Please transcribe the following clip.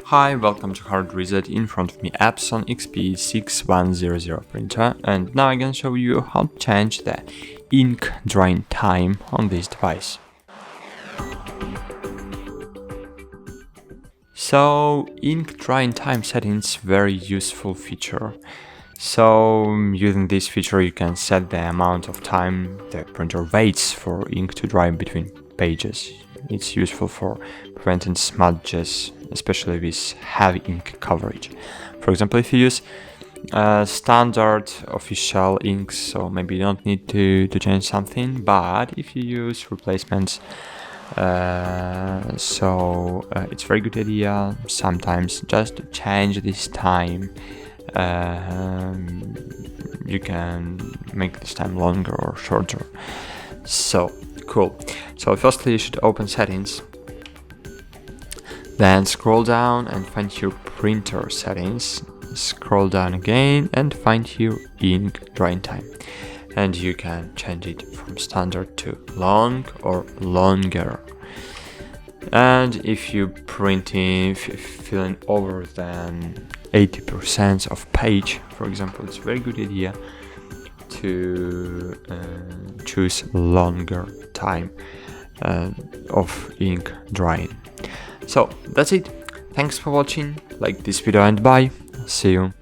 Hi, welcome to HardReset. In front of me Epson XP-6100 printer, and now I'm gonna show you how to change the ink drying time on this device. So ink drying time settings, very useful feature. So using this feature you can set the amount of time the printer waits for ink to dry between pages. It's useful for preventing smudges, especially with heavy ink coverage. For example, if you use standard official inks, so maybe you don't need to change something, but if you use replacements, it's very good idea sometimes just to change this time. You can make this time longer or shorter. So cool. So firstly you should open settings, then scroll down and find your printer settings, scroll down again and find your ink drying time, and you can change it from standard to long or longer. And if you filling over than 80% of page, for example, it's a very good idea to choose longer time of ink drying. So that's it. Thanks for watching. Like this video and bye. See you.